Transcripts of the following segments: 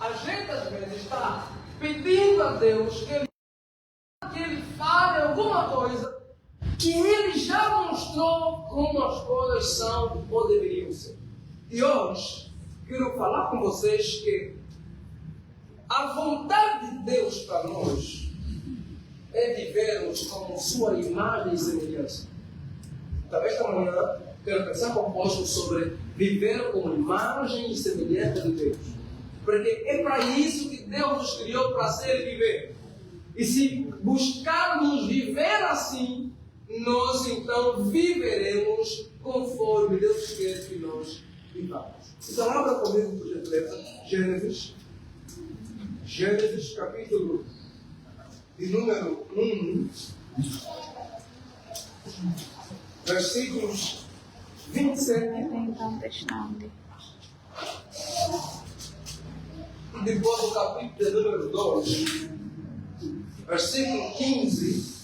a gente às vezes está pedindo a Deus que Ele fale alguma coisa que Ele já mostrou como as coisas são ou deveriam ser. E hoje, quero falar com vocês que a vontade de Deus para nós é vivermos como sua imagem e semelhança. Talvez esta manhã quero pensar convosco sobre viver como imagem e semelhança de Deus. Porque é para isso que Deus nos criou, para ser e viver. E se buscarmos viver assim, nós então viveremos conforme Deus quer que nós vivamos. Então abra comigo, por gentileza, Gênesis capítulo de número 1, versículos 27. E depois do capítulo de número 2, versículo 15,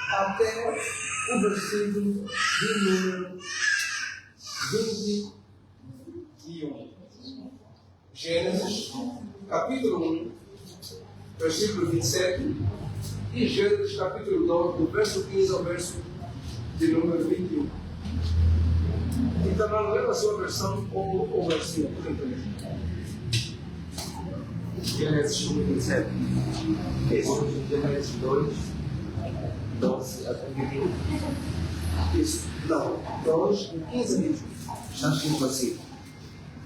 até o versículo de número 21. Gênesis, capítulo 1, versículo 27, e Gênesis, capítulo 2, do verso 15 ao verso de número 21. Então, não leva a sua versão ou o versículo. Gênesis 1, 27. Gênesis 2, 12 até 21. Isso. Não, 2, 15 minutos. Está escrito assim: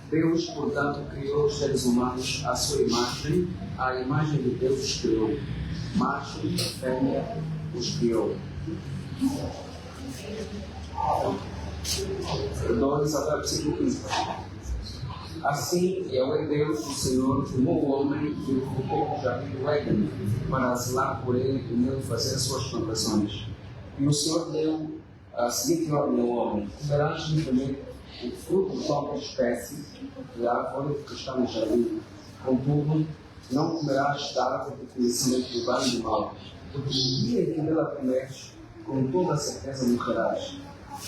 Deus, portanto, criou os seres humanos à sua imagem, à imagem de Deus os criou. Macho e fêmea os criou. 2 até o versículo 15. Assim, Deus, o Senhor, tomou o homem e o colocou no jardim do Éden, para zelar por ele e nele fazer as suas plantações. E o Senhor deu a seguinte ordem ao homem: comerás livremente o fruto de qualquer espécie de árvore que está no jardim. Contudo, não comerás da árvore do conhecimento do bem e do mal, porque no dia em que dela comeres, com toda a certeza morrerás.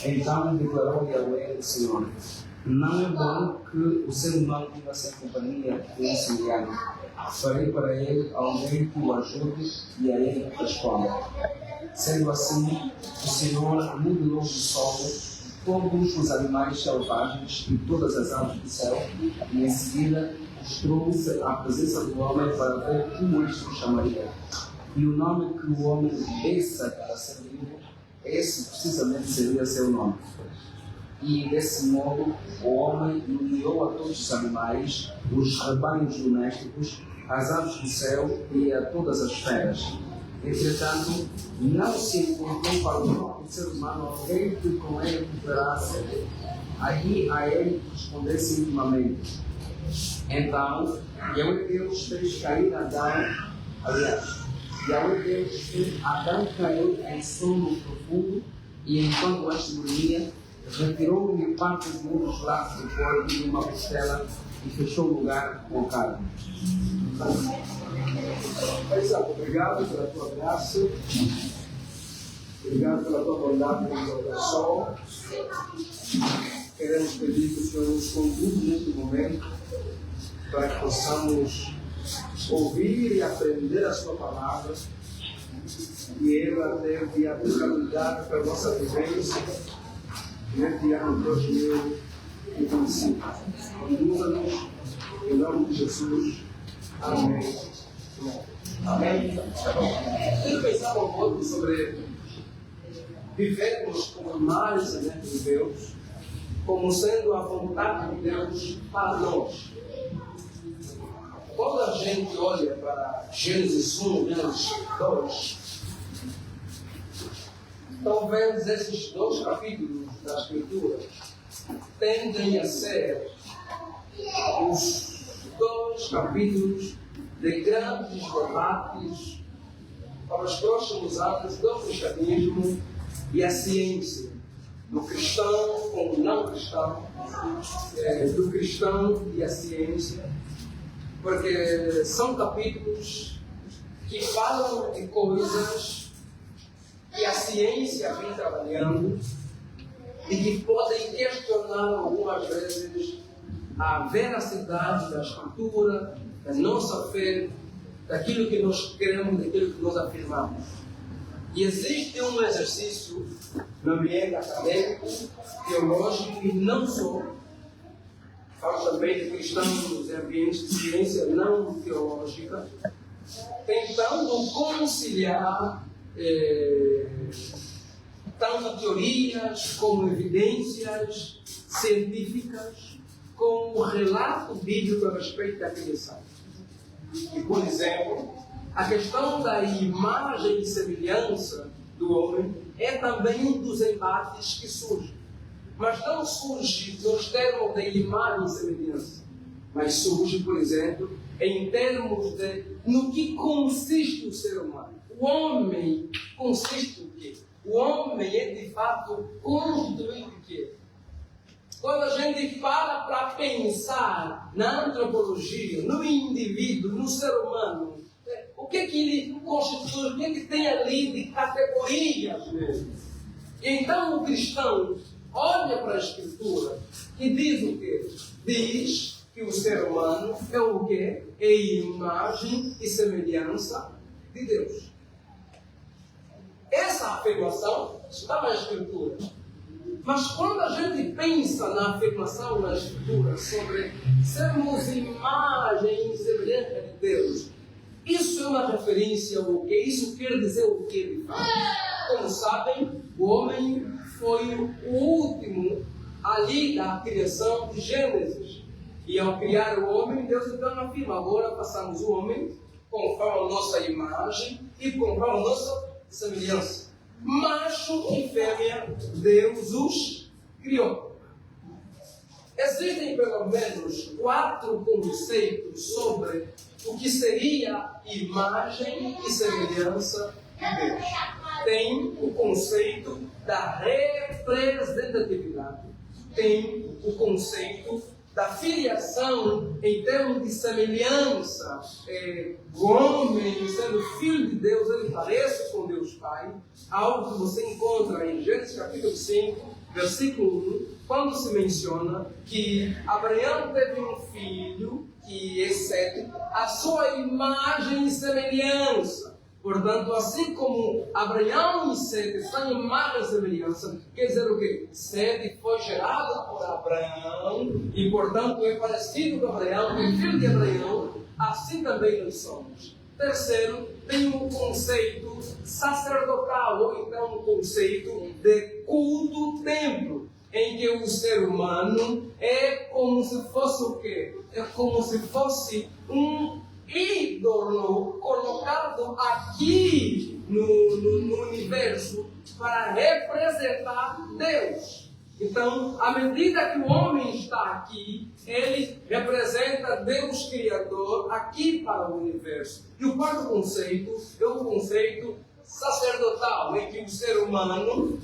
Então declarou Yahvé o Senhor: não é bom que o ser humano viva sem companhia de um semelhante. Farei para ele alguém que o ajude e a ele responda. Sendo assim, o Senhor modelou do solo todos os animais selvagens e todas as aves do céu, e em seguida mostrou-se à presença do homem para ver como este o chamaria. E o nome que o homem desse para ser livre, esse precisamente seria seu nome. E desse modo o homem nomeou a todos os animais, os rebanhos domésticos, as aves do céu e a todas as feras. Entretanto, não se encontrou para o próprio ser humano alguém que com ele cooperasse, aí a ele respondesse intimamente. Então, Deus fez cair Adão, Deus fez Adão cair em sono profundo, e enquanto este dormia, retirou-lhe parte de um dos laços do corpo de uma costela e fechou o lugar com carne. Obrigado pela tua graça, obrigado pela tua bondade e pela tua sol. Queremos pedir que o Senhor nos conduza neste momento para que possamos ouvir e aprender a sua palavra e ela ter de aplicabilidade para a nossa vivência neste ano 2025. Conduza-nos em nome de Jesus. Amém. Amém. Quero pensar um pouco sobre vivermos como imagem de Deus, como sendo a vontade de Deus para nós. Quando a gente olha para Gênesis 1, Gênesis 2, talvez esses dois capítulos da Escritura tendem a ser os dois capítulos de grandes debates para os próximos anos do cristianismo e a ciência, do cristão com o não cristão, do cristão e a ciência, porque são capítulos que falam de coisas que a ciência vem trabalhando e que podem questionar algumas vezes a veracidade da Escritura, da nossa fé, daquilo que nós queremos, daquilo que nós afirmamos. E existe um exercício no ambiente acadêmico, teológico e não só. Falo também de cristãos em ambientes de ciência não teológica, tentando conciliar tanto teorias como evidências científicas com o relato bíblico a respeito da criação. E, por exemplo, a questão da imagem e semelhança do homem é também um dos embates que surge. Mas não surge nos termos de imagem e semelhança, mas surge, por exemplo, em termos de no que consiste o ser humano. O homem consiste o quê? O homem é, de fato, constituído de quê? Quando a gente para pensar na antropologia, no indivíduo, no ser humano, o que é que ele constitui, o que é que tem ali de categorias mesmo? E então o cristão olha para a Escritura e diz o quê? Diz que o ser humano é o quê? É imagem e semelhança de Deus. Essa afirmação está na Escritura. Mas quando a gente pensa na afirmação na Escritura sobre sermos imagem e semelhança de Deus, isso é uma referência ao quê? Isso quer dizer o quê, de fato? Como sabem, o homem foi o último ali da criação de Gênesis. E ao criar o homem, Deus então afirma: agora passamos o homem conforme a nossa imagem e conforme a nossa semelhança. Macho e fêmea, Deus os criou. Existem pelo menos 4 conceitos sobre o que seria imagem e semelhança de Deus. Tem o conceito da representatividade, tem o conceito da filiação em termos de semelhança. O homem, sendo filho de Deus, ele parece com Deus Pai, algo que você encontra em Gênesis capítulo 5, versículo 1, quando se menciona que Abraão teve um filho, que é Sete, a sua imagem e semelhança. Portanto, assim como Abraão e Sete são imagem e semelhança, quer dizer o quê? Sete foi gerado por Abraão e, portanto, é parecido com Abraão, é filho de Abraão, assim também nós somos. Terceiro, tem um conceito sacerdotal, ou então um conceito de culto-templo, em que o ser humano é como se fosse o quê? É como se fosse um ídolo colocado aqui no universo para representar Deus. Então, à medida que o homem está aqui, ele representa Deus Criador aqui para o universo. E o quarto conceito é o conceito sacerdotal, em que o ser humano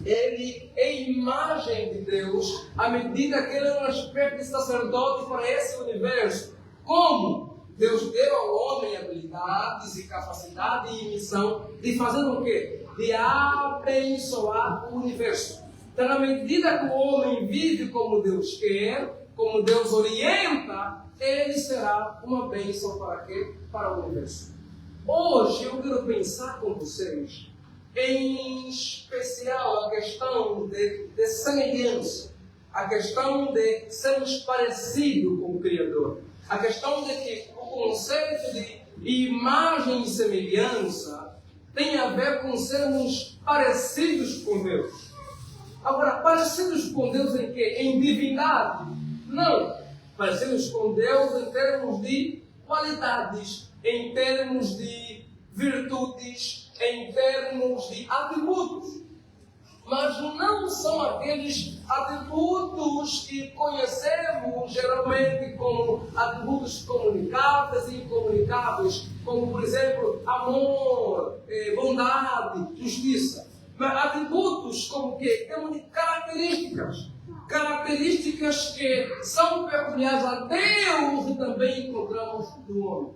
ele é imagem de Deus à medida que ele é um aspecto de sacerdote para esse universo. Como? Deus deu ao homem habilidades e capacidade e missão de fazer o quê? De abençoar o universo. Então, na medida que o homem vive como Deus quer, como Deus orienta, ele será uma bênção para quê? Para o universo. Hoje eu quero pensar com vocês, em especial, a questão de semelhança, a questão de sermos parecidos com o Criador, a questão de que o conceito de imagem e semelhança tem a ver com sermos parecidos com Deus. Agora, parecidos com Deus em quê? Em divindade? Não. Parecidos com Deus em termos de qualidades, em termos de virtudes, em termos de atributos. Mas não são aqueles atributos que conhecemos geralmente como atributos comunicáveis e incomunicáveis, como, por exemplo, amor, bondade, justiça. Mas atributos como que? Temos de características que são peculiares a Deus e também encontramos no homem.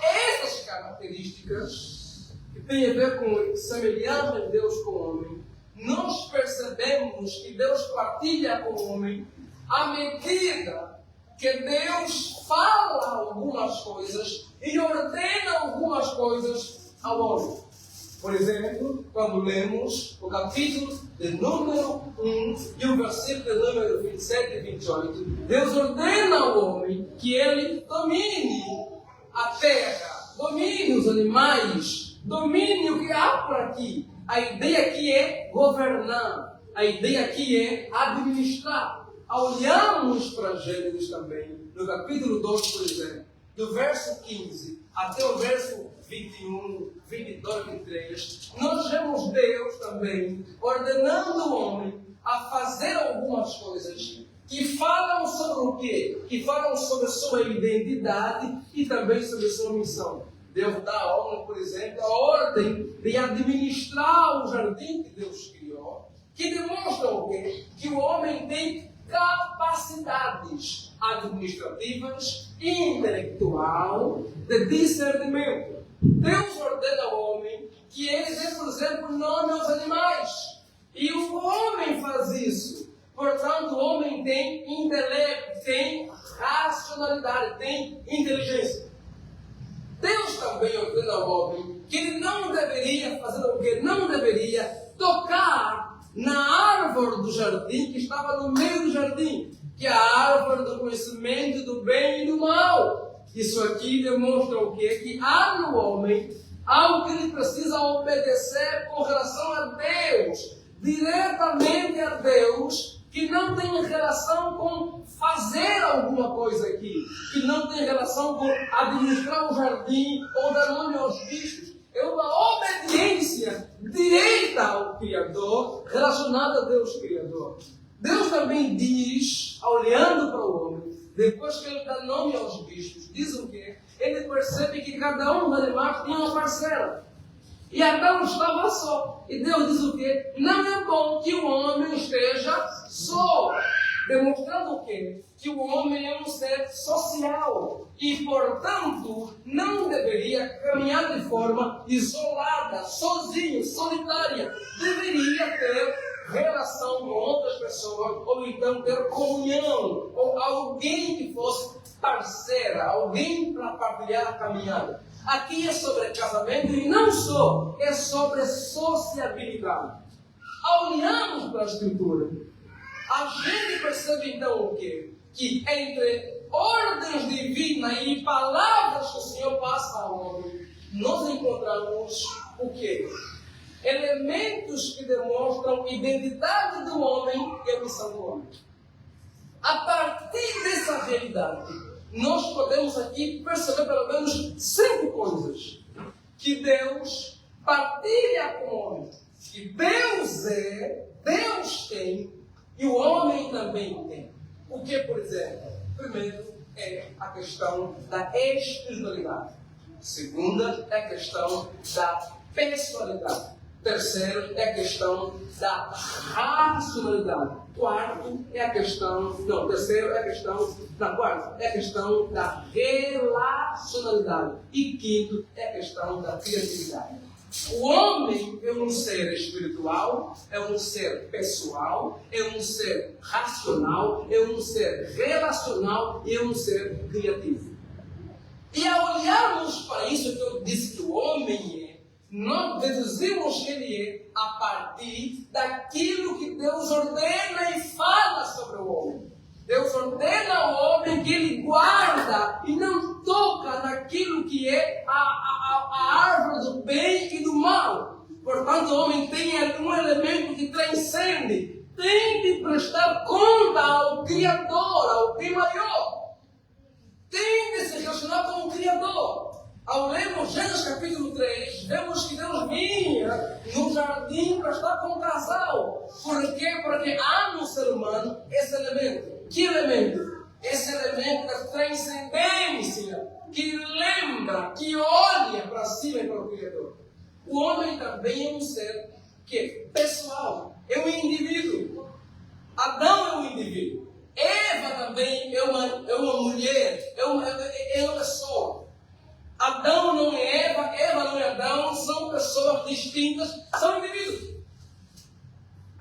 Essas características que têm a ver com semelhança de Deus com o homem, nós percebemos que Deus partilha com o homem à medida que Deus fala algumas coisas e ordena algumas coisas ao homem. Por exemplo, quando lemos o capítulo de número 1 e o versículo de número 27 e 28, Deus ordena ao homem que ele domine a terra, domine os animais, domine o que há por aqui. A ideia aqui é governar, a ideia aqui é administrar. Olhamos para Gênesis também, no capítulo 2, por exemplo, do verso 15 até o verso 21, 22, 23, nós vemos Deus também ordenando o homem a fazer algumas coisas que falam sobre o quê? Que falam sobre a sua identidade e também sobre a sua missão. Deus dá ao homem, por exemplo, a ordem de administrar o jardim que Deus criou, que demonstra o quê? Que o homem tem capacidades administrativas e intelectual de discernimento. Deus ordena ao homem que ele dê, por exemplo, nome aos animais. E o homem faz isso. Portanto, o homem tem intelecto, tem racionalidade, tem inteligência. Deus também ordena ao homem que ele não deveria fazer o quê? Não deveria tocar na árvore do jardim que estava no meio do jardim, que é a árvore do conhecimento do bem e do mal. Isso aqui demonstra o quê? Que há no homem algo que ele precisa obedecer com relação a Deus, diretamente a Deus, que não tem relação com fazer alguma coisa aqui, que não tem relação com administrar um jardim ou dar nome aos bichos. É uma obediência direta ao Criador, relacionada a Deus Criador. Deus também diz, olhando para o homem, depois que ele dá nome aos bichos, diz o quê? Ele percebe que cada um dos animais tinha uma parcela. E Adão estava só. E Deus diz o quê? Não é bom que o homem esteja só. Demonstrando o quê? Que o homem é um ser social. E, portanto, não deveria caminhar de forma isolada, sozinho, solitária. Deveria ter relação com outras pessoas, ou então ter comunhão, ou alguém que fosse parceira, alguém para partilhar a caminhada. Aqui é sobre casamento e não só, é sobre sociabilidade. Olhamos para a Escritura, a gente percebe então o quê? Que entre ordens divinas e palavras que o Senhor passa ao homem, nós encontramos o quê? Elementos que demonstram a identidade do homem e a missão do homem. A partir dessa realidade, nós podemos aqui perceber pelo menos 5 coisas que Deus partilha com o homem. Que Deus é, Deus tem e o homem também tem. O que, por exemplo? Primeiro é a questão da espiritualidade. Segunda é a questão da personalidade. Terceiro é a questão da racionalidade. Quarto é a questão, não, terceiro é a questão, não, quarto é a questão da relacionalidade. E quinto é a questão da criatividade. O homem é um ser espiritual, é um ser pessoal, é um ser racional, é um ser relacional e é um ser criativo. E ao olharmos para isso que eu disse que o homem é, nós deduzimos que ele é a partir daquilo que Deus ordena e fala sobre o homem. Deus ordena ao homem que ele guarda e não toca naquilo que é a árvore do bem e do mal. Portanto, o homem tem um elemento que transcende. Tem de prestar conta ao Criador, ao bem maior. Tem de se relacionar com o Criador. Ao lermos Gênesis capítulo 3, vemos que Deus vinha no jardim para estar com o casal. Por quê? Porque há no ser humano esse elemento. Que elemento? Esse elemento da transcendência, que lembra, que olha para cima e para o Criador. O homem também é um ser que pessoal, é um indivíduo. Adão é um indivíduo. Eva também é uma mulher, é uma pessoa. Adão não é Eva não é Adão, são pessoas distintas, são indivíduos.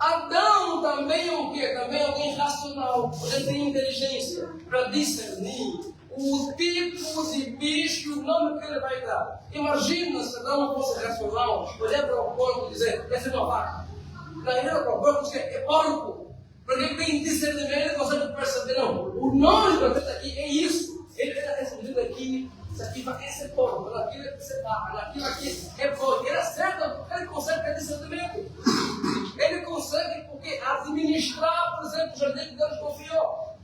Adão também é o quê? Também é alguém racional. Ele tem inteligência para discernir o tipo de bicho, o nome que ele vai dar. Imagina se Adão não fosse racional, olhar para o porco e dizer, essa é uma vaca. Não, ele olha para o porco e diz, é porco. Porque ele tem discernimento, ele consegue perceber, não, o nome para ver aqui é isso. Ele está respondido aqui, isso aqui vai ser porco, aquilo vai ser vaca, aquilo aqui é porco. Ele acerta, ele consegue ter discernimento. Ele consegue porque administrar, por exemplo, o jardim que Deus confiou.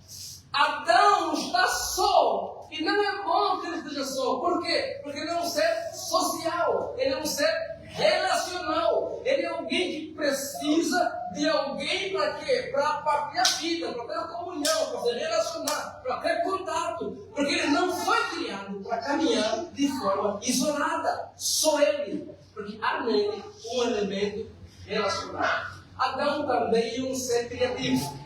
Adão está só. E não é bom que ele esteja só. Por quê? Porque ele é um ser social. Ele é um ser relacional. Ele é alguém que precisa de alguém para quê? Para partilhar a vida, para ter comunhão, para se relacionar, para ter contato. Porque ele não foi criado para caminhar de forma isolada. Só ele. Porque há nele um elemento relacional. Adão também é um ser criativo.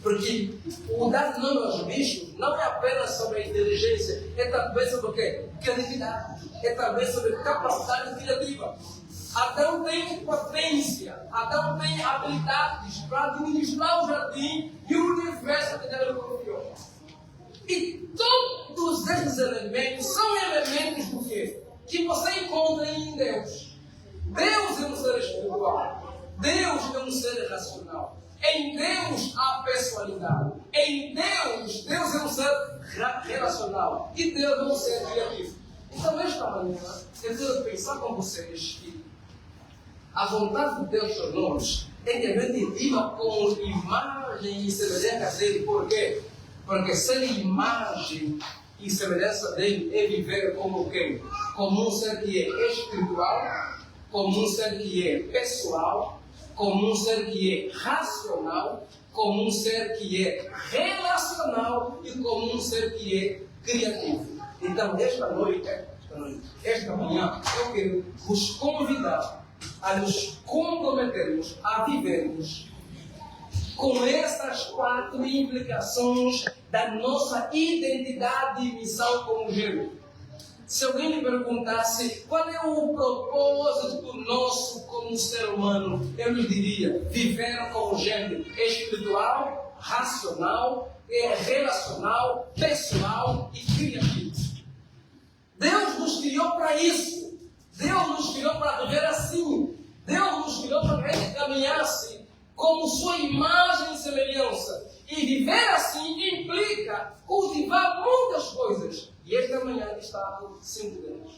Porque o dar nome aos bichos não é apenas sobre a inteligência, é também sobre o quê? Criatividade. É também sobre capacidade criativa. Adão tem potência, Adão tem habilidades para administrar o jardim e o universo que Deus confiou. E todos esses elementos são elementos do quê? Que você encontra em Deus. Deus é um ser espiritual. Deus é um ser racional. Em Deus há pessoalidade. Em Deus é um ser relacional. E Deus é um ser criativo. Então, esta manhã, eu quero pensar com vocês que a vontade de Deus para nós é que a gente viva com imagem e semelhança dele. Por quê? Porque ser imagem e semelhança dele é viver como quem? Como um ser que é espiritual, como um ser que é pessoal, como um ser que é racional, como um ser que é relacional e como um ser que é criativo. Então, esta manhã, eu quero vos convidar a nos comprometermos a vivermos com essas 4 implicações da nossa identidade e missão como gênero. Se alguém me perguntasse qual é o propósito nosso como ser humano, eu lhe diria: viver como gênero espiritual, racional, relacional, pessoal e criativo. Deus nos criou para isso. Deus nos criou para viver assim. Deus nos criou para que a gente caminhasse como sua imagem e semelhança. E viver assim implica cultivar muitas coisas. E esta manhã destaco 5 delas.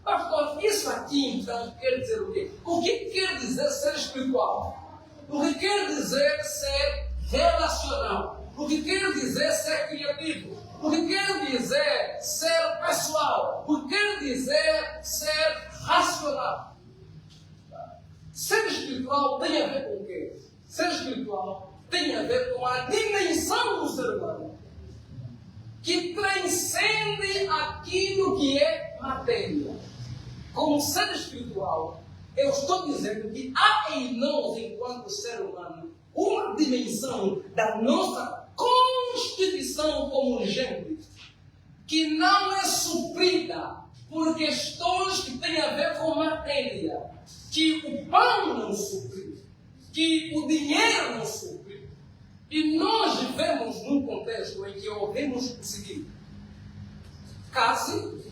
Pastor, isso aqui então quer dizer o quê? O que quer dizer ser espiritual? O que quer dizer ser relacional? O que quer dizer ser criativo? O que quer dizer ser pessoal? O que quer dizer ser racional? Ser espiritual tem a ver com o quê? Ser espiritual tem a ver com a dimensão do ser humano, que transcende aquilo que é matéria. Como ser espiritual, eu estou dizendo que há em nós, enquanto ser humano, uma dimensão da nossa constituição como gente que não é suprida por questões que têm a ver com matéria, que o pão não supre, que o dinheiro não supre. E nós vivemos num contexto em que ouvimos o seguinte: case,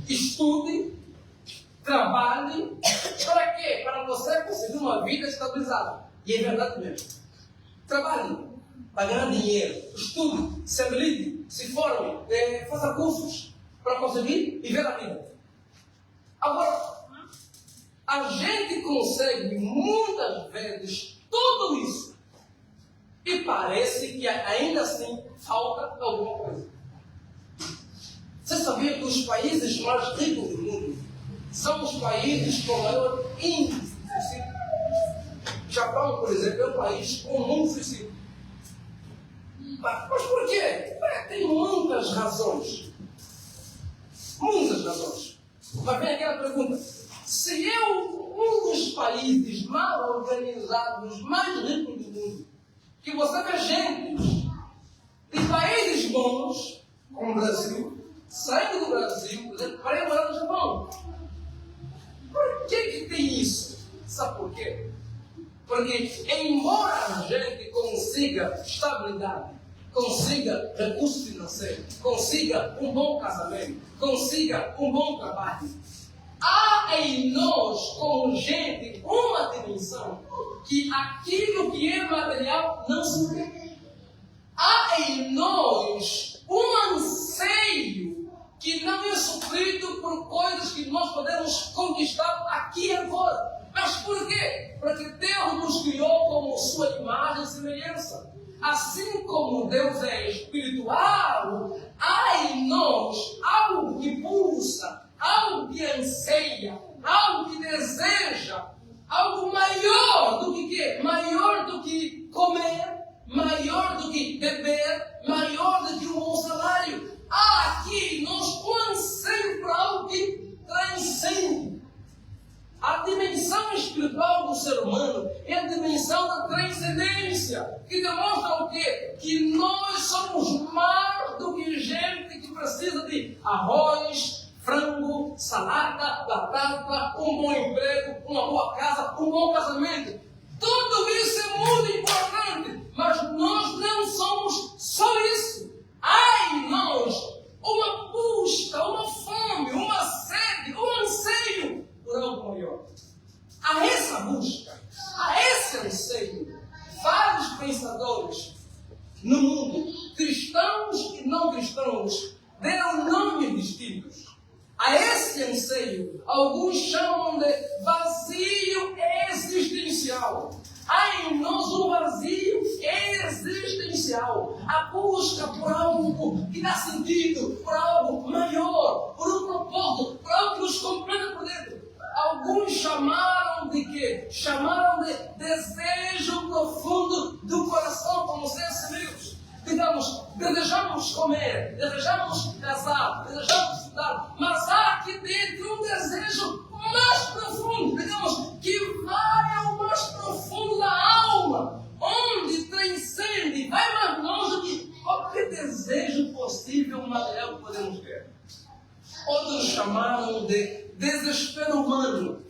estude, trabalhe. Para quê? Para você conseguir uma vida estabilizada. E é verdade mesmo. Trabalhe para ganhar dinheiro, estude, se habilite, se forme, faça cursos para conseguir viver a vida. Agora, a gente consegue muitas vezes tudo isso e parece que ainda assim falta alguma coisa. Você sabia que os países mais ricos do mundo são os países com maior índice de suicídio? O Japão, por exemplo, é um país com muito suicídio. Mas por quê? Tem muitas razões. Muitas razões. Mas vem aquela pergunta: se um dos países mais organizados, mais ricos do mundo, que você vê gente de países bons, como o Brasil, saindo do Brasil, por exemplo, para ir morar no Japão. Por que tem isso? Sabe por quê? Porque embora a gente consiga estabilidade, consiga recurso financeiro, consiga um bom casamento, consiga um bom trabalho, há em nós, como gente, uma dimensão que aquilo que é material não se vê. Há em nós um anseio que não é suprido por coisas que nós podemos conquistar aqui e agora. Mas por quê? Porque Deus nos criou como sua imagem e semelhança. Assim como Deus é espiritual, há em nós algo que pulsa, algo que anseia, algo que deseja, algo maior do que quê? Maior do que comer, maior do que beber, maior do que um bom salário. Há aqui em nós um anseio por algo que transcende. A dimensão espiritual do ser humano é a dimensão da transcendência, que demonstra o quê? Que nós somos mais do que gente que precisa de arroz, frango, salada, batata, um bom emprego, uma boa casa, um bom casamento. Tudo isso é muito importante, mas nós não somos só isso. Há em nós uma busca, uma fome, uma sede, um anseio por algo maior. A essa busca, a esse anseio, vários pensadores no mundo, cristãos e não cristãos, deram nomes distintos. A esse anseio, alguns chamam de vazio existencial. Há em nós um vazio existencial. A busca por algo que dá sentido, por algo maior, por um propósito, por algo que nos completa por dentro. Alguns chamaram de quê? Chamaram de desejo profundo do coração, como seres amigos. Digamos, desejamos comer, desejamos casar, desejamos estudar, mas há aqui dentro um desejo mais profundo, digamos, que vai ao mais profundo da alma, onde transcende, vai mais longe do que qualquer desejo possível material que podemos ter. Outros chamaram de desespero humano.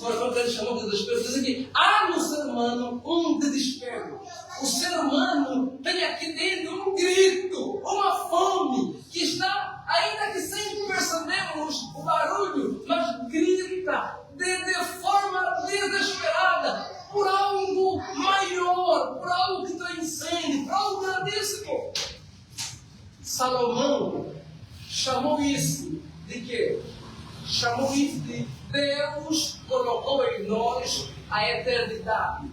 Quando eles chamam de desespero, dizem que há no ser humano um desespero. O ser humano tem aqui dentro um grito, uma fome, que está, ainda que sem percebermos o barulho, mas grita de forma desesperada por algo maior, por algo que transcende, por algo grandíssimo. Salomão chamou isso de quê? Chamou isso de Deus colocou em nós a eternidade.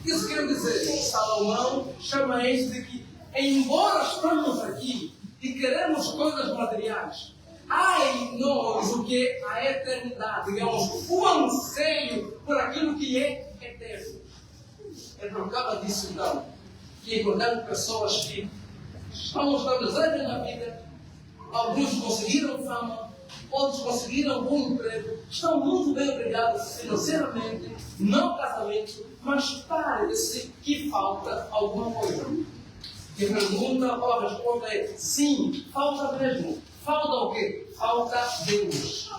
Isso quer dizer, Salomão chama isso de que, embora estamos aqui e queremos coisas materiais, há em nós o que é a eternidade, digamos, o anseio por aquilo que é eterno. É por causa disso, então, que encontramos pessoas que estão estabelecidas na vida, alguns conseguiram fama, outros conseguiram um bom emprego, estão muito bem obrigados financeiramente, não casamento, mas parece que falta alguma coisa. E a pergunta ou a resposta é sim, falta mesmo. Falta o quê? Falta Deus.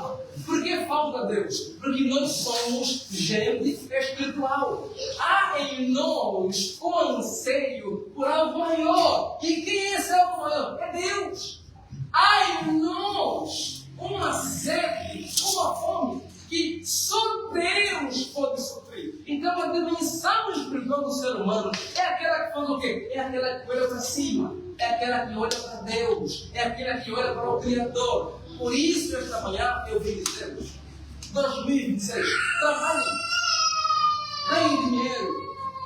Por que falta Deus? Porque nós somos gente espiritual. Há em nós um anseio por algo maior. E quem é esse algo maior? É Deus. Há em nós uma sede, uma fome que só Deus pode suprir. Então a dimensão espiritual do ser humano é aquela que faz o quê? É aquela que olha para cima, é aquela que olha para Deus, é aquela que olha para o Criador. Por isso esta manhã eu vim dizer-vos, 2026, trabalhem, ganhem dinheiro,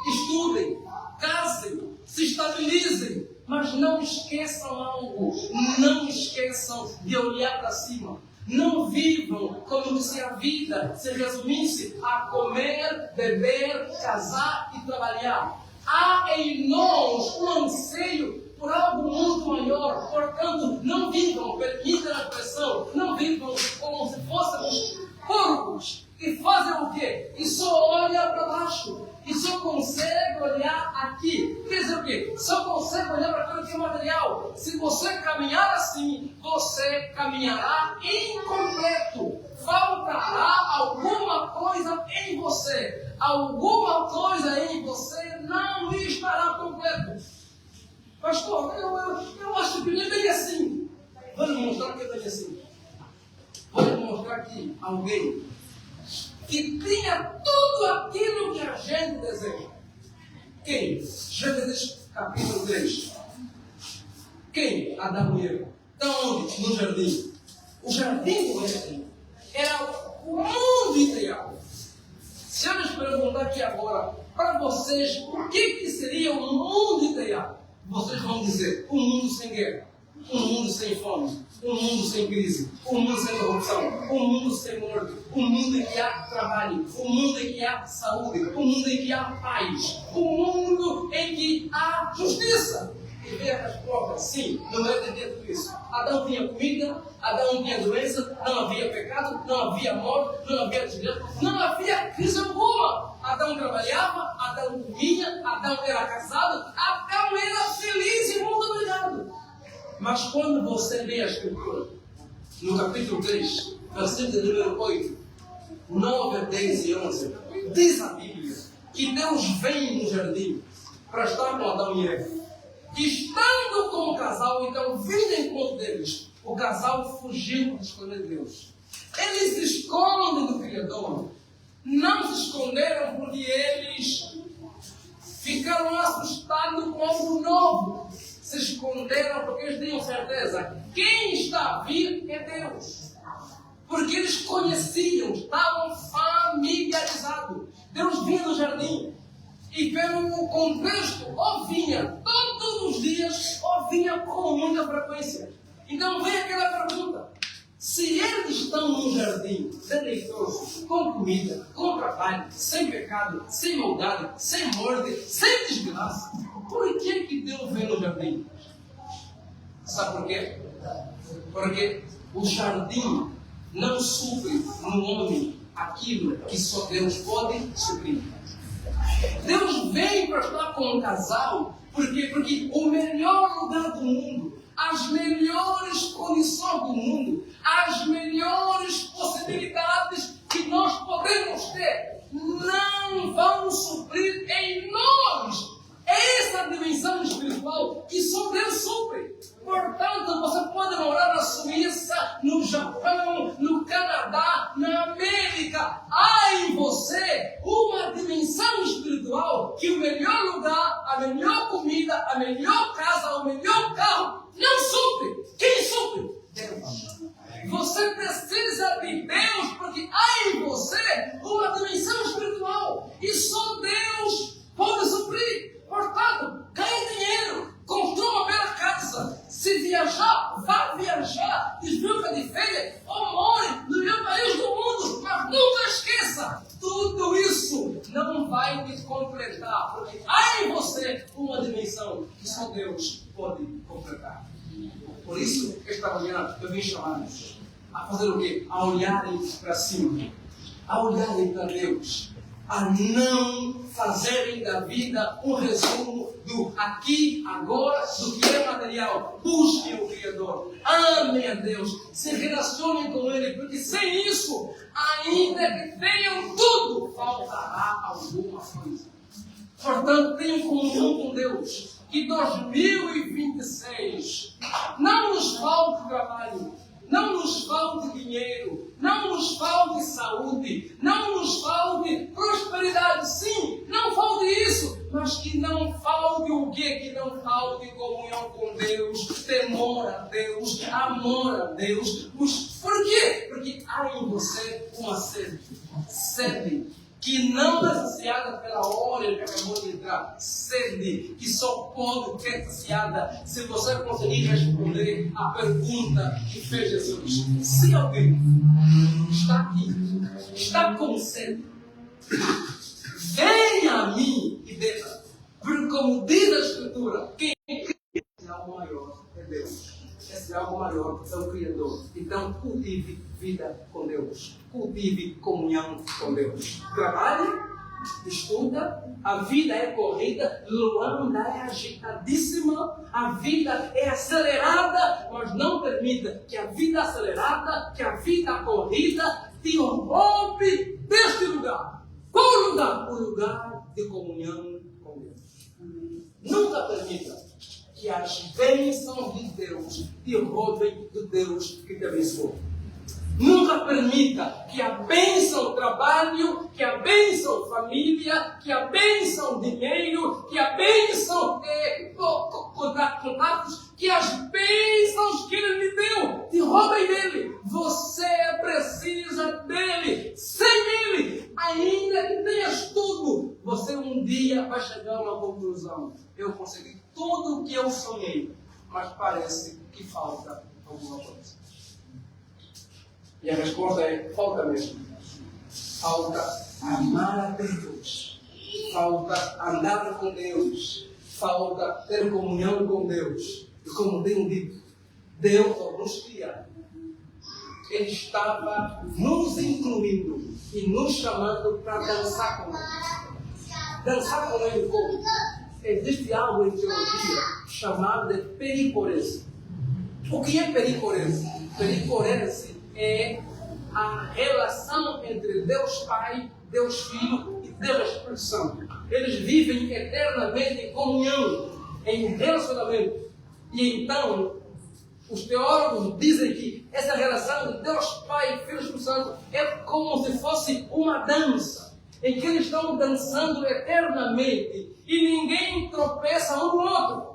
estudem, casem, se estabilizem, mas não esqueçam algo, não esqueçam de olhar para cima. Não vivam como se a vida se resumisse a comer, beber, casar e trabalhar. Há em nós um anseio por algo muito maior. Portanto, não vivam, permitam a expressão, não vivam como se fôssemos porcos que fazem o quê? E só olham para baixo. E só consegue olhar aqui. Quer dizer o quê? Só consegue olhar para aquilo que é material. Se você caminhar assim, você caminhará incompleto. Faltará alguma coisa coisa em você, alguma coisa em você não estará completo. Pastor, eu acho que ele é bem assim. Vou lhe mostrar que é bem assim. Vou lhe mostrar aqui alguém que tinha tudo aquilo que a gente deseja. Quem? Gênesis capítulo 3. Quem? Adão e Eva. Estão onde? No jardim. O jardim do Éden era o mundo ideal. Se eu lhes perguntar aqui agora, para vocês, o que seria o mundo ideal? Vocês vão dizer, um mundo sem guerra, um mundo sem fome, um mundo sem crise, um mundo sem corrupção, um mundo sem morte, um mundo em que há trabalho, um mundo em que há saúde, um mundo em que há paz, um mundo em que há justiça. E ver as provas, sim, no meio de tudo isso. Adão tinha comida, Adão tinha doença, não havia pecado, não havia morte, não havia desgraça, não havia crise alguma. Adão trabalhava, Adão comia, Adão era casado, Adão era feliz e muito obrigado. Mas quando você lê a Escritura, no capítulo 3, versículo número 8, 9, 10 e 11, diz a Bíblia que Deus vem no jardim para estar com Adão e Eva. Que estando com o casal, então vindo em encontro deles, o casal fugiu de esconder Deus. Eles se escondem do Criador. Não se esconderam porque eles ficaram assustados com algo novo. Se esconderam porque eles tinham certeza. Quem está a vir é Deus. Porque eles conheciam, estavam familiarizados. Deus vinha no jardim. E pelo contexto, ou vinha todos os dias, ou vinha com muita frequência. Então vem aquela pergunta. Se eles estão num jardim deleitoso, com comida, com trabalho, sem pecado, sem maldade, sem morte, sem desgraça, por que Deus vem no jardim? Sabe por quê? Porque o jardim não supre no homem aquilo que só Deus pode suprir. Deus vem para estar com um casal, porque o melhor lugar do mundo, as melhores condições do mundo, as melhores possibilidades que nós podemos ter, não vão suprir em nós essa dimensão espiritual que só Deus supre. Portanto, você pode morar na Suíça, no Japão, no Canadá, na América. Há em você uma dimensão espiritual que o melhor lugar, a melhor comida, a melhor casa, o melhor carro não supre. Quem supre? Deus. Você precisa de Deus porque há em você uma dimensão espiritual e só Deus pode suprir. Portanto, ganhe dinheiro, construa uma bela casa. Se viajar, vá viajar, desfruta de férias ou more no melhor país do mundo. Mas nunca esqueça, tudo isso não vai te completar, porque há em você uma dimensão que só Deus pode completar. Por isso, esta manhã eu vim chamar-nos a fazer o quê? A olharem para cima, a olharem para Deus, a não fazerem da vida um resumo do aqui, agora, do que é material. Busquem o Criador, amem a Deus, se relacionem com Ele, porque sem isso, ainda que tenham tudo, faltará alguma coisa. Portanto, tenham comunhão com Deus, que 2026 não nos falte trabalho, não nos falte dinheiro, não nos falte saúde, não nos falte prosperidade. Sim, não falte isso, mas que não falte o quê? Que não falte comunhão com Deus, temor a Deus, amor a Deus. Por quê? Porque há em você uma sede que não é saciada pela hora que acabou de entrar, sede que só pode ser saciada se você conseguir responder a pergunta que fez Jesus. Se alguém está aqui, está com sede, venha a mim e beba, porque como diz a Escritura, quem é algo maior é Deus. Esse é algo maior, é o Criador. Então, cultive vida com Deus. Cultive comunhão com Deus. Trabalhe, Estuda, a vida é corrida, Luanda é agitadíssima, a vida é acelerada, mas não permita que a vida acelerada, que a vida corrida te roube deste lugar. Qual o lugar? O lugar de comunhão com Deus. Nunca permita que as bênçãos de Deus te roubem do Deus que te abençoou. Nunca permita que a bênção trabalho, que a bênção família, que a bênção dinheiro, que a bênção contatos, que as bênçãos que Ele lhe deu te roubem dele. Você precisa dele. Sem ele, ainda que tenhas tudo, você um dia vai chegar a uma conclusão. Eu consegui tudo o que eu sonhei, mas parece que falta alguma coisa. E a resposta é: falta mesmo. Falta amar a Deus. Falta andar com Deus. Falta ter comunhão com Deus. E como tenho dito, Deus, ao nos criar, Ele estava nos incluindo e nos chamando para dançar com Ele. Dançar com Ele como? Existe algo em teologia chamado de pericorese. O que é pericorese? Pericorese é a relação entre Deus Pai, Deus Filho e Deus Espírito Santo. Eles vivem eternamente em comunhão, em relacionamento. E então, os teólogos dizem que essa relação de Deus Pai, Filho e Espírito Santo é como se fosse uma dança, em que eles estão dançando eternamente e ninguém tropeça um no outro.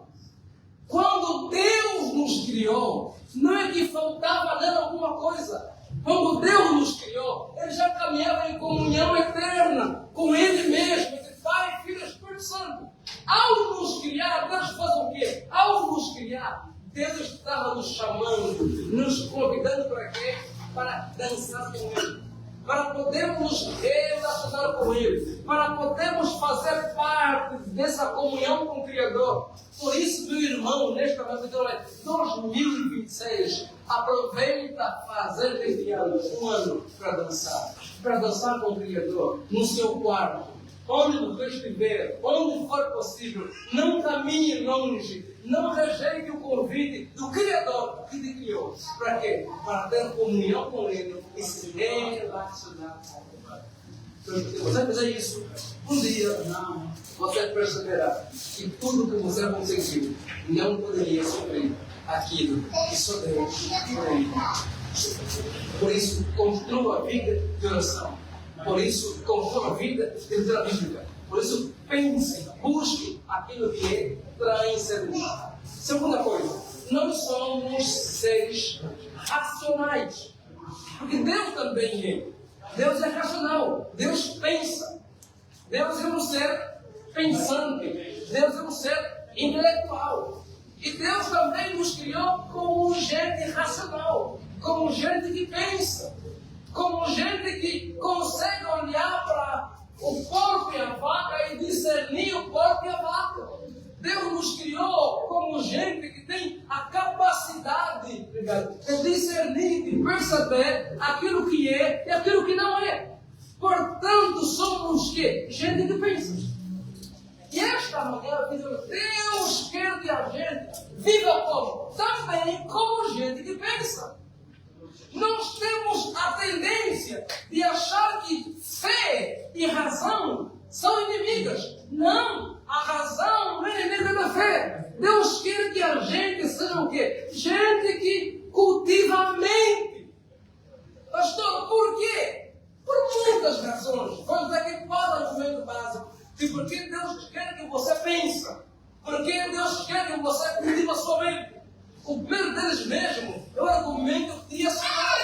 Quando Deus nos criou, não é que faltava nele alguma coisa. Quando Deus nos criou, Ele já caminhava em comunhão eterna com Ele mesmo, entre Pai, Filho e Espírito Santo. Ao nos criar, Deus faz o quê? Ao nos criar, Deus estava nos chamando, nos convidando para quê? Para dançar com Ele. Para podermos relacionar com Ele, para podermos fazer parte dessa comunhão com o Criador. Por isso, meu irmão, nesta noite, 2026, aproveita fazer deste ano um ano para dançar com o Criador, no seu quarto, onde você estiver, onde for possível. Não caminhe longe, não rejeite o convite do Criador que te criou. Para quê? Para ter comunhão com Ele e se relacionar com Ele. Se você fizer isso, um dia você perceberá que tudo que você conseguiu não poderia suprir aquilo que só Deus pode. Por isso, construa a vida de oração. Por isso, construa a vida de leitura bíblica. Por isso, pense, busque aquilo que é transcendente. Segunda coisa, nós somos seres racionais. Porque Deus também é. Deus é racional. Deus pensa. Deus é um ser pensante. Deus é um ser intelectual. E Deus também nos criou como gente racional. Como gente que pensa. Como gente que consegue olhar para o porco e a vaca e discernir o porco e a vaca. Deus nos criou como gente que tem a capacidade de discernir, de perceber aquilo que é e aquilo que não é. Portanto, somos que? Gente que pensa. E esta manhã, Deus quer que a gente viva como? Também como gente que pensa. Nós temos a tendência de achar que fé e razão são inimigas. Não! A razão não é inimiga da fé. Deus quer que a gente seja o quê? Gente que cultiva a mente. Pastor, por quê? Por muitas razões. Vamos aqui para o argumento básico. E porque Deus quer que você pense. Porque Deus quer que você cultive a sua mente. O primeiro deles mesmo é o argumento racional.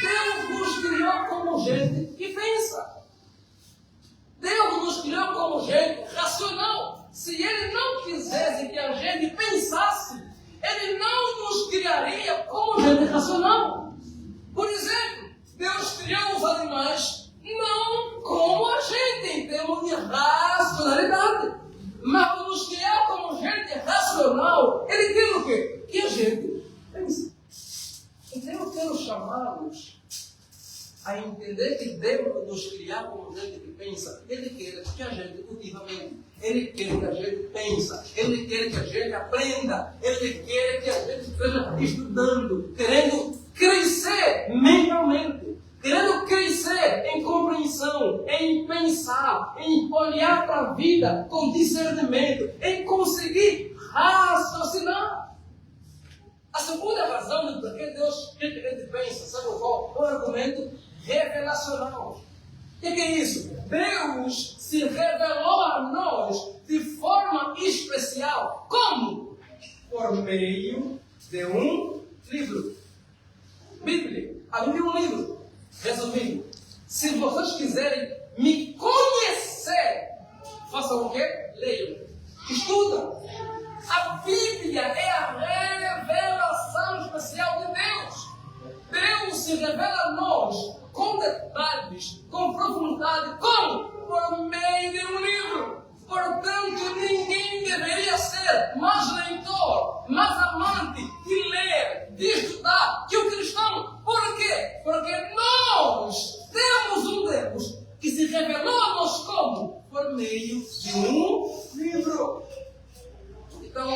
Deus nos criou como gente que pensa. Deus nos criou como gente racional. Se Ele não quisesse que a gente pensasse, Ele não nos criaria como gente racional. Por exemplo, Deus criou os animais não como a gente, em termos de racionalidade. Mas nos criou como gente racional, Ele quer o quê? Que a gente pense. Então eu quero chamá-los a entender entender que Deus nos criar como gente que pensa. Ele quer que a gente cultive a mente. Ele quer que a gente pensa. Ele quer que a gente aprenda. Ele quer que a gente esteja estudando, querendo crescer mentalmente, querendo crescer em compreensão, em pensar, em olhar para a vida com discernimento, em conseguir raciocinar. A segunda razão de por que Deus quer que a gente pensa, sabe qual? É um argumento revelacional. O que é isso? Deus se revelou a nós de forma especial. Como? Por meio de um livro. Bíblia. A Bíblia é um livro. Resumindo, se vocês quiserem me conhecer, façam o quê? Leiam. Estudam. A Bíblia é a revelação especial de Deus. Deus se revela a nós com detalhes, com profundidade, como? Por meio de um livro. Portanto, ninguém deveria ser mais leitor, mais amante de ler, de estudar que o cristão. Por quê? Porque nós temos um Deus que se revelou a nós como? Por meio de um livro. Então,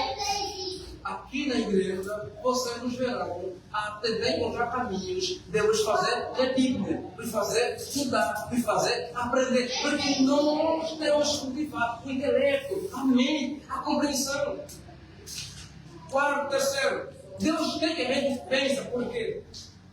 aqui na igreja, vocês nos verão a tentar encontrar caminhos de nos fazer ler Bíblia, nos fazer estudar, nos fazer aprender, porque nós temos que cultivar o intelecto, a mente, a compreensão. Quarto, terceiro, Deus quer que a gente pense, por quê?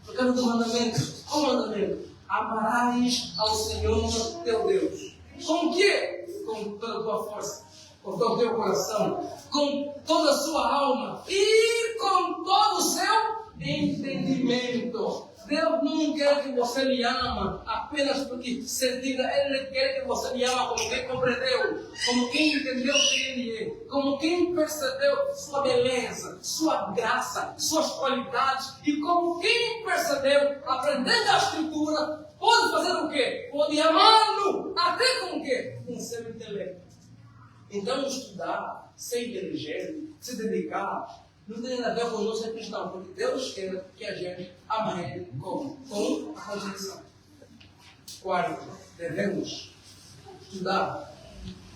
Por causa do mandamento. Qual mandamento? Amarás ao Senhor teu Deus. Com o quê? Com toda a tua força, com todo o teu coração, com toda a sua alma e com todo o seu entendimento. Deus não quer que você lhe ama apenas porque sentiu. Ele quer que você lhe ama como quem compreendeu, como quem entendeu quem Ele é, como quem percebeu sua beleza, sua graça, suas qualidades e como quem percebeu, aprendendo a Escritura, pode fazer o quê? Pode amá-lo até com o quê? Com seu intelecto. Então, estudar, ser inteligente, se dedicar, não tem nada a ver com o nosso cristão, porque Deus quer que a gente ame Ele como? Com a compreensão. Quarto, devemos estudar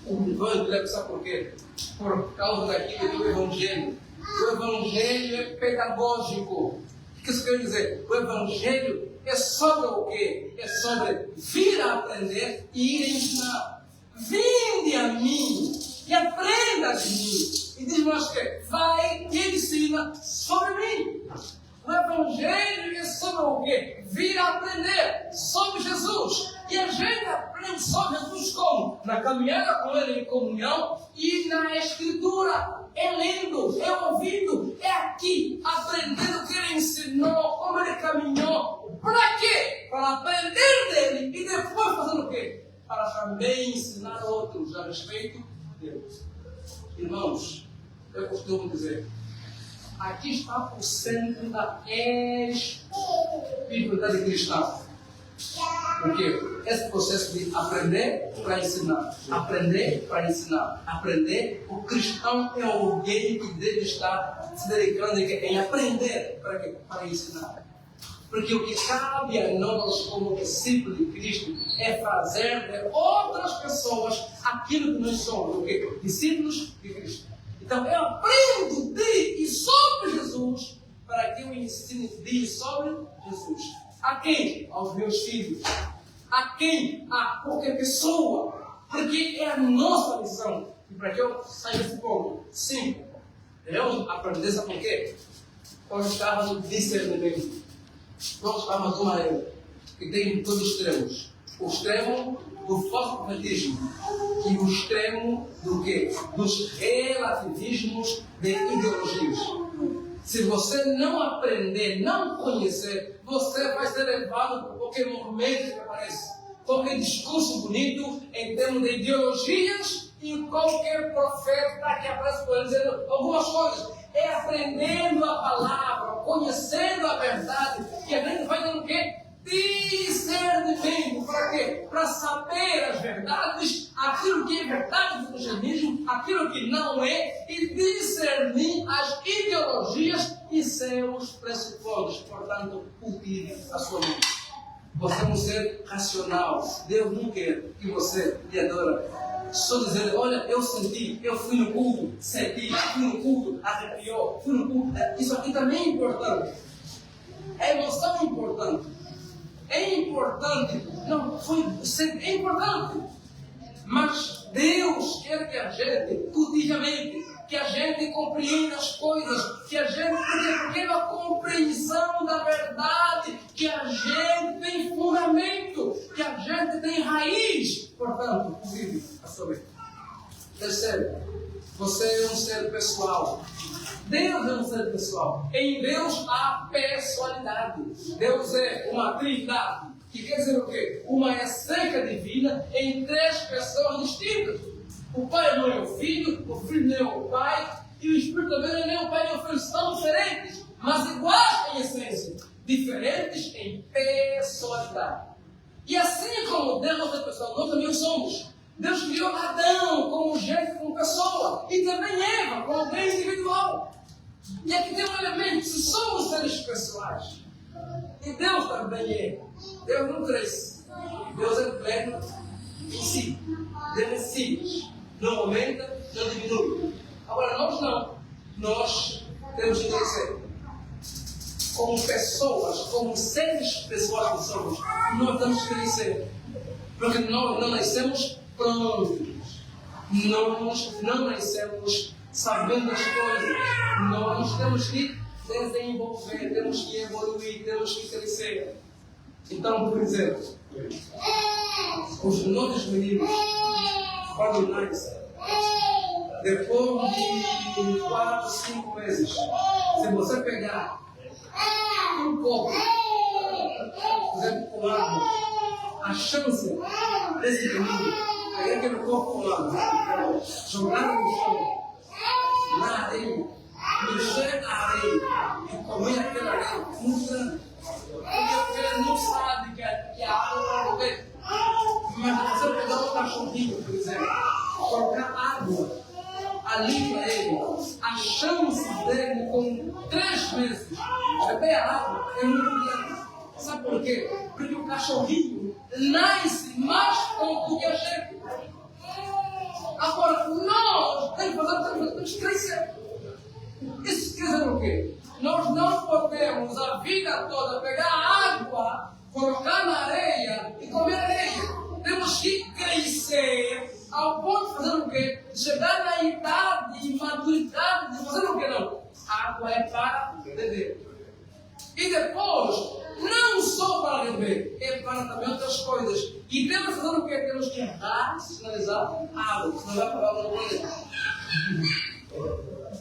o Evangelho, sabe por quê? Por causa daquilo do Evangelho. O Evangelho é pedagógico. O que isso quer dizer? O Evangelho é sobre o quê? É sobre vir a aprender e ir a ensinar. Vinde a mim e aprenda de mim. E diz mais que vai e ensina sobre mim. O Evangelho é sobre o quê? Vir a aprender sobre Jesus. E a gente aprende sobre Jesus como? Na caminhada com Ele em comunhão e na Escritura. É lendo, é ouvindo, é aqui, aprendendo o que Ele ensinou, como Ele caminhou. Para quê? Para aprender dele e depois fazer o quê? Para também ensinar outros a respeito de Deus. Irmãos, eu costumo dizer, aqui está o centro da espiritualidade cristã. Porque esse processo de aprender para ensinar, aprender para ensinar, aprender, o cristão é alguém que deve estar se dedicando em aprender para ensinar. Porque o que cabe a nós como discípulos de Cristo é fazer de outras pessoas aquilo que nós somos, o quê? Discípulos de Cristo. Então eu aprendo de e sobre Jesus para que eu ensine de e sobre Jesus. A quem? Aos meus filhos. A quem? A qualquer pessoa. Porque é a nossa missão. E para que eu saia desse ponto? Sim. Devemos aprender, sabe por quê? Nós estávamos no discernimento. Nós estamos numa era que tem dois extremos. O extremo do falso profetismo e o extremo do quê? Dos relativismos de ideologias. Se você não aprender, não conhecer, você vai ser levado por qualquer movimento que aparece, qualquer discurso bonito em termos de ideologias e qualquer profeta que aparece por dizendo algumas coisas. É aprendendo a palavra, conhecendo a verdade, que a gente vai dando o quê? Discernimento. Para quê? Para saber as verdades, aquilo que é verdade do cristianismo, aquilo que não é, e discernir as ideologias e seus pressupostos. Portanto, cultive a sua mente. Você é um ser racional. Deus não quer que você lhe adore. Só dizer, olha, eu senti, eu fui no culto, senti, fui no culto, arrepiou, fui no culto. Isso aqui também é importante. A emoção é importante. É importante. Não, é importante. Mas Deus quer que a gente, cotidianamente, que a gente compreenda as coisas, que a gente tenha uma compreensão da verdade, que a gente tem fundamento, que a gente tem raiz. Portanto, vive a sua vida. Terceiro, você é um ser pessoal. Deus é um ser pessoal. Em Deus há pessoalidade. Deus é uma trindade. Que quer dizer o quê? Uma essência divina em três pessoas distintas. O Pai não é o Filho não é o Pai, e o Espírito também não é o Pai nem o Filho. São diferentes, mas iguais em essência. Diferentes em personalidade. E assim como Deus é pessoal, nós também somos. Deus criou Adão como gente, como pessoa, e também Eva como alguém individual. E aqui tem um elemento: se somos seres pessoais, e Deus também é. Deus não cresce. Deus é pleno em si. Deus é simples. Não aumenta, não diminui. Agora, nós não. Nós temos que crescer. Como pessoas, como seres pessoais que somos, nós temos que crescer. Porque nós não nascemos prontos. Nós não nascemos sabendo as coisas. Nós temos que desenvolver, temos que evoluir, temos que crescer. Então, por exemplo, os nossos meninos, quando nascem, depois de 4, 5 meses, se você pegar um copo, por exemplo, com água, a chance desse menino pegar aquele copo com água, jogar no chão, na areia, mexer na areia e comer aquela areia, muito grande. Porque ele não sabe que a água vai morrer. Mas você pegar um cachorrinho, por exemplo, colocar água ali para ele, a chance dele com 3 meses beber a água é muito grande. Sabe por quê? Porque o cachorrinho nasce mais pronto que a gente. Agora, nós temos que crescer. Isso quer dizer o quê? Nós não podemos a vida toda pegar água, colocar na areia e comer areia. Temos que crescer ao ponto de fazer o quê? Chegar na idade e maturidade de fazer o quê? Não. A água é para beber. E depois, não só para beber, é para também outras coisas. E temos que fazer o quê? Temos que racionalizar a água, senão vai parar no planeta.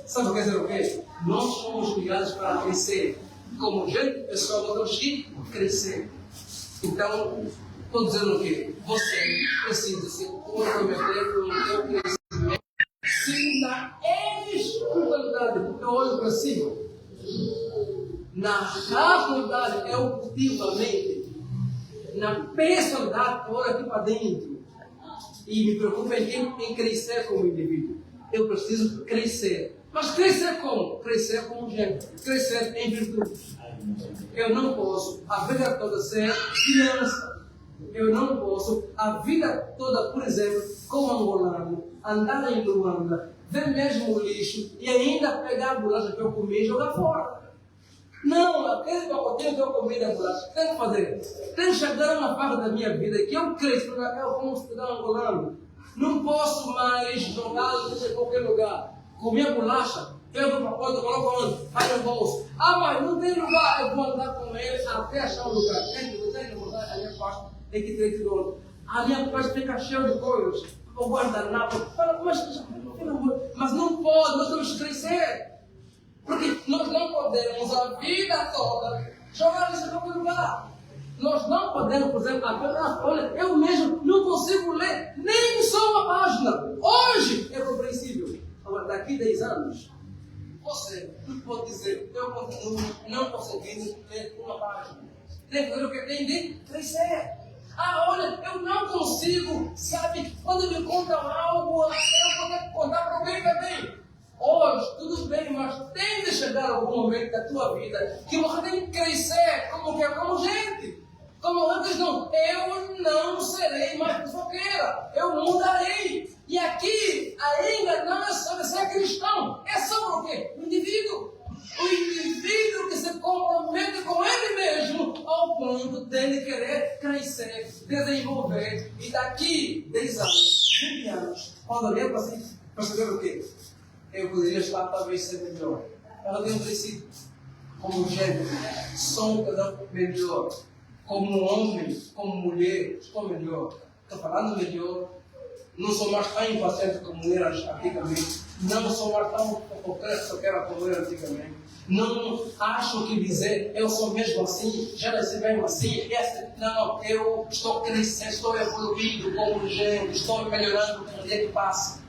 Sabe o que quer dizer o quê? Nós somos criados para crescer. Como gente, pessoal, nós temos que crescer. Então, estou dizendo o quê? Você precisa se comprometer com o teu crescimento. Se na espiritualidade eu olho para cima, na racionalidade eu cultivo a mente, na personalidade eu olho aqui para dentro e me preocupo em crescer como indivíduo. Eu preciso crescer. Mas crescer como? Crescer como gente. Crescer em virtude. Eu não posso a vida toda ser criança. Eu não posso a vida toda, por exemplo, como angolano, andar em Luanda, ver mesmo o lixo e ainda pegar a bolacha que eu comi e jogar fora. Não, aquele pacotinho que eu comi da bolacha, tem que fazer. Tem que chegar uma parte da minha vida que eu cresço, porque eu como cidadão angolano. Não posso mais jogar lixo em qualquer lugar. Comi a bolacha, pego o pacote, coloco onde? Vai no bolso. Ah, mas não tem lugar, eu vou andar com ele até achar um lugar. Tem que botar a minha pasta, tem que 3 quilômetros. A minha pasta fica cheia de coisas. O guardanapo. Mas não pode, nós temos que crescer. Porque nós não podemos a vida toda jogar isso em qualquer lugar. Nós não podemos, por exemplo, olha, eu mesmo não consigo ler nem só uma página. Hoje é compreensível. Agora, daqui 10 anos, você não pode dizer, eu continuo não conseguindo ler uma página. Tem que fazer o que tem de crescer. Ah, olha, eu não consigo, sabe, quando me contam algo, eu vou ter que contar para alguém também. Hoje, tudo bem, mas tem de chegar algum momento da tua vida que você tem que crescer como gente. Como antes não, eu não serei mais fofoqueira, eu mudarei. E aqui ainda não é sobre ser cristão, é sobre o quê? O indivíduo. O indivíduo que se compromete com ele mesmo ao ponto dele querer crescer, desenvolver. E daqui 10 anos, 20 anos, quando olhar para si, perceber o quê? Eu poderia estar talvez ser melhor. Ela tem um princípio. Como gênero, sou um casal melhor. Como homem, como mulher, estou melhor. Estou falando melhor. Não sou mais tão impaciente como era antigamente. Não sou mais tão fofoqueira como era antigamente. Não acho que dizer eu sou mesmo assim, já nasci mesmo assim. Não, eu estou crescendo, estou evoluindo como gente, estou melhorando com o dia que passa.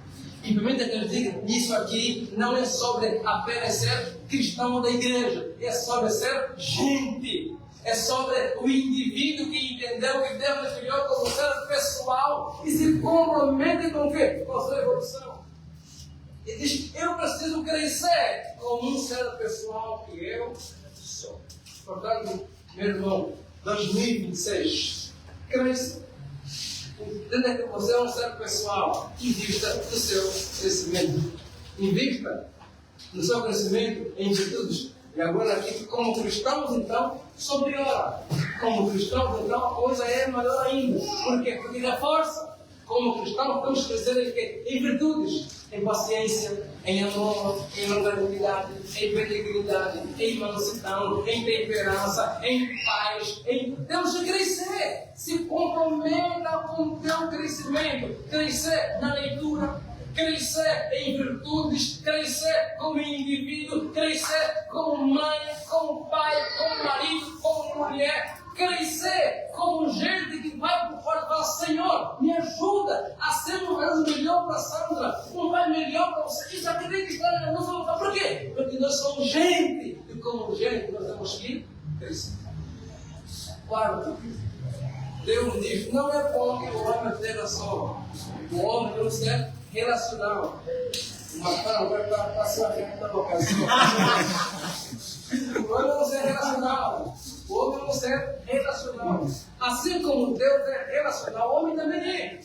E permita que eu diga, isso aqui não é sobre apenas ser cristão da igreja, é sobre ser gente. É sobre o indivíduo que entendeu que Deus lhe criou como ser pessoal e se compromete com o quê? Com a sua evolução. E diz, eu preciso crescer como um ser pessoal que eu sou. Portanto, meu irmão, 2026, cresça. Entenda que você é um ser pessoal. Invista no seu crescimento. Invista no seu crescimento em virtudes. E agora aqui, como cristãos, então, sobre hora. Como cristãos, então, a coisa é maior ainda. Por quê? Porque reforça. Como cristãos, vamos crescer em quê? Em virtudes. Em paciência, em amor, em longanimidade, em benignidade, em mansidão, em temperança, em paz. Temos que crescer. Se comprometa com o teu crescimento. Crescer na leitura. Crescer em virtudes, crescer como indivíduo, crescer como mãe, como pai, como marido, como mulher, crescer como gente que vai por fora e fala, Senhor, me ajuda a ser um caso melhor para a Sandra, um pai melhor para você. Isso aqui tem que estar na nossa vontade. Por quê? Porque nós somos gente, e como gente nós temos que crescer. Quarto, Deus diz, não é bom que o homem esteja só. O homem não ser relacional. Uma cara vai passar a ocasião. O homem não ser relacional. O homem não ser relacional. Assim como Deus é relacional, o homem também é.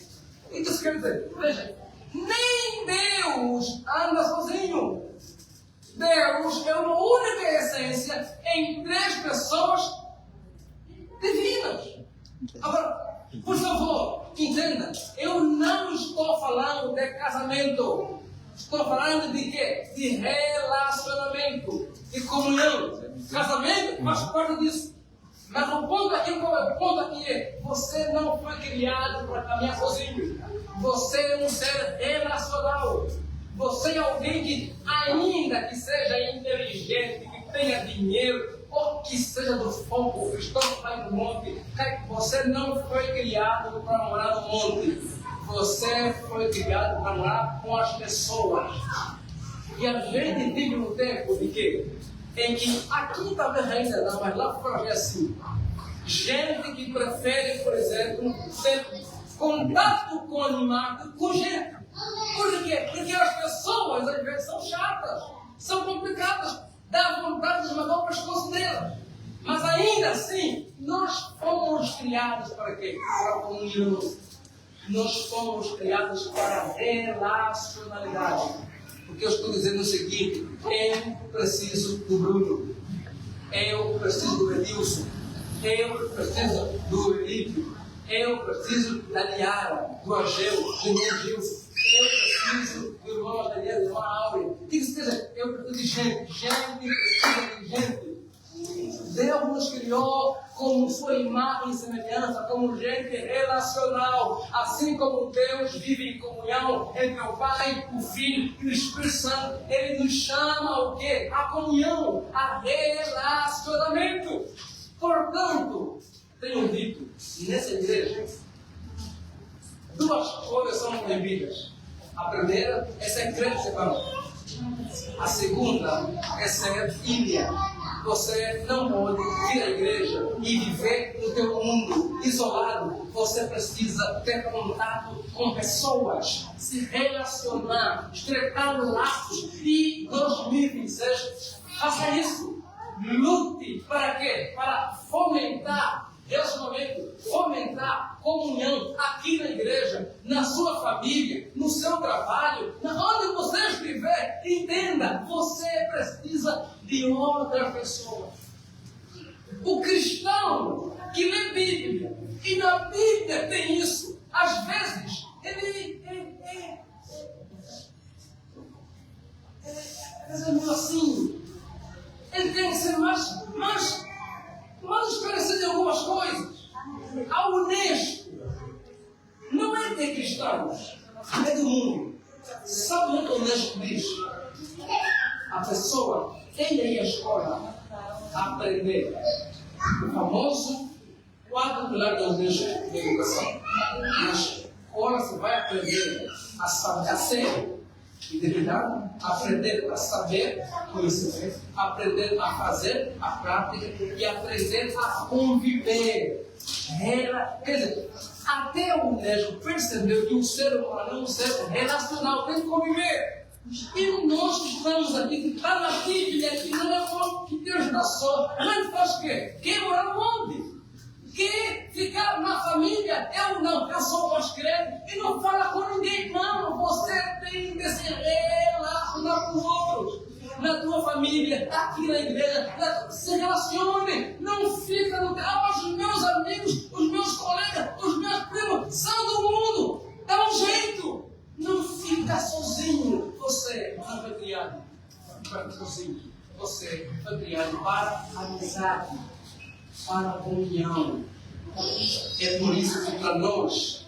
Então, quer dizer, veja, nem Deus anda sozinho. Deus é uma única essência em 3 pessoas divinas. Agora, por favor, entenda, eu não estou falando de casamento. Estou falando de quê? De relacionamento, de comunhão. Casamento faz parte disso. Mas o ponto aqui, o ponto aqui é, você não foi criado para caminhar sozinho. Você é um ser relacional. Você é alguém que, ainda que seja inteligente, que tenha dinheiro, ou que seja do fogo, cristão que vai no monte, você não foi criado para morar no monte. Você foi criado para morar com as pessoas. E a gente vive no tempo de quê? Em que aqui talvez ainda não, mas lá fora é assim. Gente que prefere, por exemplo, ter contato com animado com gente. Por quê? Porque as pessoas às vezes são chatas, são complicadas. Dá vontade de mandar o pescoço delas. Mas ainda assim, nós fomos criados para quê? Para a comunhão. Nós fomos criados para a relacionalidade. Porque eu estou dizendo o seguinte, eu preciso do Bruno, eu preciso do Edilson, eu preciso do Elípio, eu preciso da Liara, do Ageu, do irmão Gilson, eu preciso do irmão Adriano, do irmão Áureo. Eu preciso de gente, gente precisa de gente. Deus nos criou como sua imagem e semelhança, como gente relacional. Assim como Deus vive em comunhão entre o Pai, o Filho e o Espírito Santo, Ele nos chama o quê? A comunhão, a relacionamento. Portanto, tenho dito, nessa igreja, 2 coisas são proibidas. A primeira é ser crente separado. A segunda é ser ilha. Você não pode vir à igreja e viver no teu mundo isolado. Você precisa ter contato com pessoas, se relacionar, estreitar laços. E 2026, faça isso. Lute para quê? Para fomentar relacionamento, fomentar comunhão aqui na igreja, na sua família, no seu trabalho, onde você estiver, entenda, você precisa de outra pessoa. O cristão que lê Bíblia, e na Bíblia tem isso, às vezes, ele é meio assim, ele tem que ser mais esclarecido em algumas coisas. A Unesco não é de cristãos, é do mundo. Sabe o que a Unesco diz? A pessoa tem de ir à escola aprender o famoso quadro pilar da Unesco de educação. Na escola você vai aprender a saber, a ser identidade, aprender a saber, conhecer, aprender a fazer a prática e aprender a conviver. Quer dizer, até o Unesco percebeu que o ser humano é um ser relacional, tem que conviver. E nós que estamos aqui, que está na Bíblia, que não é o que Deus dá só, a gente faz o quê? Quer morar onde? Quer ficar na família? Eu não, eu sou mais crente e não fala com ninguém. Não, você tem que se relacionar com outros. Na tua família, aqui na igreja, se relacione. Não fica no trabalho. Os meus amigos, os meus colegas, os meus primos são do mundo. Dá um jeito. Não fica sozinho. Você não foi criado para sozinho. Você foi criado para amizade, para a comunhão. É por isso que para nós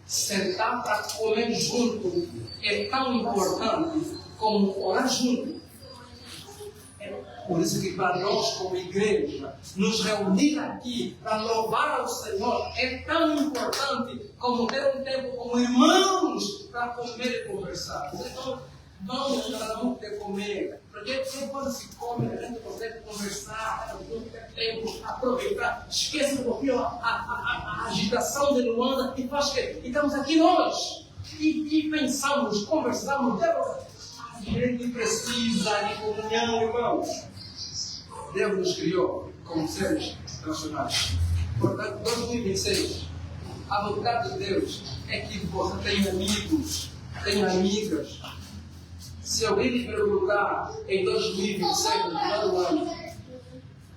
sentar para comer junto é tão importante como orar junto. É por isso que para nós como igreja nos reunir aqui para louvar ao Senhor é tão importante como ter um tempo como irmãos para comer e conversar. Então, vamos cada um ter comer. Porque quando se come, a gente consegue conversar, ter tempo, aproveitar, esquece um pouquinho a agitação de Luanda e faz que estamos aqui nós e pensamos, conversamos. A gente precisa de comunhão, irmãos. Deus nos criou como seres relacionados. Portanto, 2026, a vontade de Deus é que você tenha amigos, tenha amigas. Se alguém lhe perguntar em 2026, no final do ano,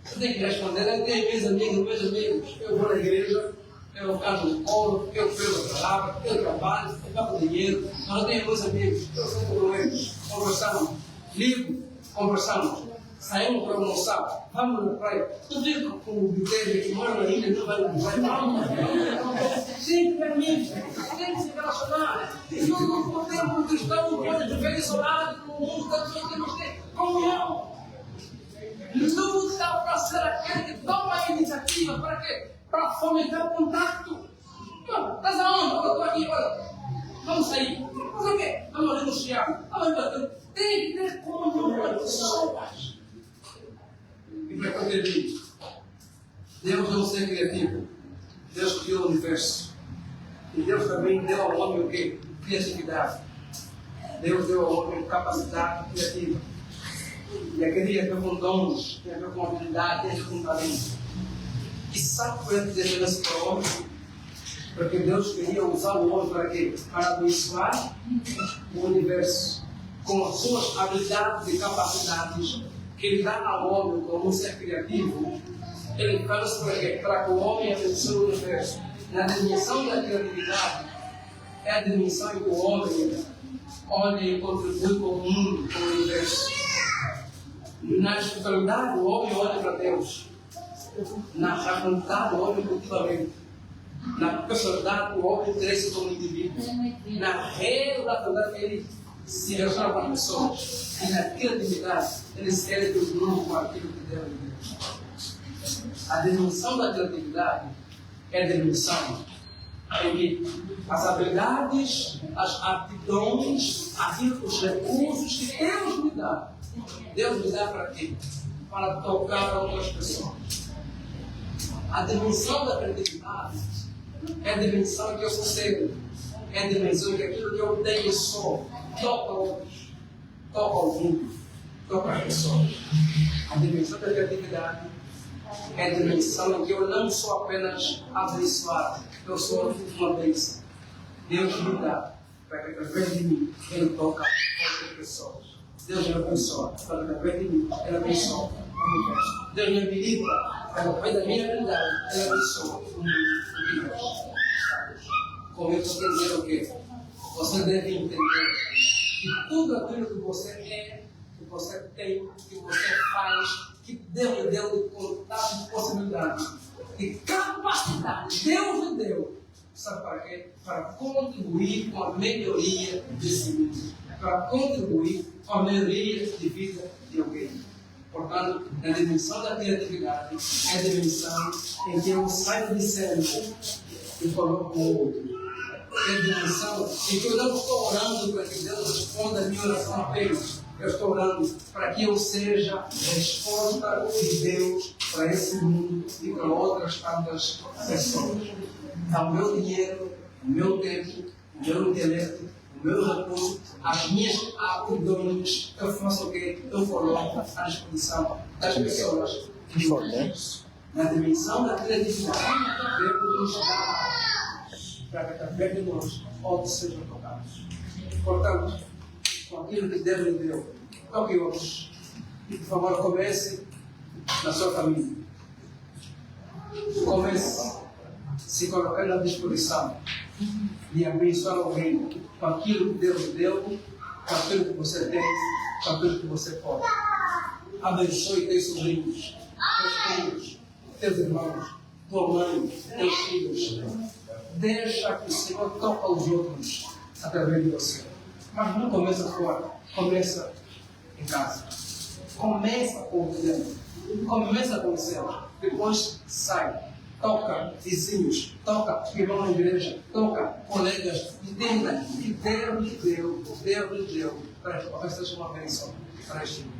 você tem que responder: eu tenho meus amigos, eu vou na igreja, eu canto no coro, eu prego a palavra, eu trabalho, eu pago dinheiro, mas eu tenho meus amigos, eu sento com eles, conversamos, ligo, conversamos, saímos para almoçar, vamos na praia. Tu fica com o Vitério que mora na ilha, não vai na praia, vamos. Sempre amigos, tem que se relacionar. Não podemos, um cristão não pode viver isolado no mundo, nós temos que ter comunhão. Luta para ser aquele que toma a iniciativa, para quê? Para fomentar o contato. Estás aonde? Eu estou aqui, olha. Vamos sair. Fazer o quê? Vamos renunciar. Tem que ter comunhão com as pessoas. E para contribuir, Deus é um ser criativo. Deus criou o universo. E Deus também deu ao homem o quê? Criatividade. Deus deu ao homem capacidade criativa. E aquele tem a ver com dons, tem a ver com habilidade, tem a ver com talento. E sabe por que Deus deu isso para o homem? Porque Deus queria usar o homem para quê? Para abençoar o universo com as suas habilidades e capacidades que Ele dá ao homem como um ser criativo. Ele faz isso para quê? Para que o homem abençoe o universo. Na dimensão da criatividade, é a dimensão em que o homem olha e contribui com o mundo, com o universo. Na espiritualidade, o homem olha para Deus. Na fraternidade, o homem cultiva a mente. Na personalidade, o homem cresce como indivíduo. Na relacionalidade, ele se relaciona com as pessoas. E na criatividade, ele se quer que o mundo com aquilo que Deus lhe deu. A dimensão da criatividade é a dimensão em que as habilidades, as aptidões, os recursos que Deus me dá. Deus me dá para quê? Para tocar outras pessoas. A dimensão da criatividade é a dimensão em que eu sou cego. É a dimensão em que aquilo que eu tenho só toca outros, toca o mundo, toca as pessoas. A dimensão da criatividade é a dimensão em que eu não sou apenas abençoado, eu sou uma bênção. Deus me dá para que através de mim Ele toca outras pessoas. Deus me abençoa para que através de mim Ele abençoa o universo. Deus me habilita para que através da minha habilidade Ele abençoa o universo. Com isso, entender o quê? Você deve entender que tudo aquilo que você é, que você tem, que você faz, que Deus lhe deu de contato de possibilidade, de capacidade, Deus lhe deu. Sabe para quê? Para contribuir com a melhoria desse mundo. Para contribuir com a melhoria de vida de alguém. Portanto, a dimensão da criatividade é a dimensão em que eu saio de centro e coloco o outro. É a dimensão em que eu não estou orando para que Deus responda a minha oração apenas. Eu estou orando para que eu seja resposta de Deus para esse mundo e para outras tantas pessoas. Então, o meu dinheiro, o meu tempo, o meu intelecto, o meu recurso, as minhas aptidões, eu faço o quê? Eu coloco à disposição das pessoas que me na dimensão da criatividade, Deus nos dá para que através de nós outros sejam tocados. Portanto, com aquilo que Deus lhe deu, toque outros. E, por favor, comece na sua família. Comece se colocando à disposição de abençoar alguém com aquilo que Deus lhe deu, com aquilo que você tem, com aquilo que você pode. Abençoe teus sobrinhos, teus filhos, teus irmãos, tua mãe, teus filhos. Deixa que o Senhor toque os outros através de você. Mas não começa fora, começa em casa. Começa com o dentro, começa com o céu, depois sai. Toca vizinhos, toca irmão na igreja, toca colegas. Entenda que Deus lhe deu para que você seja uma bênção para este mundo.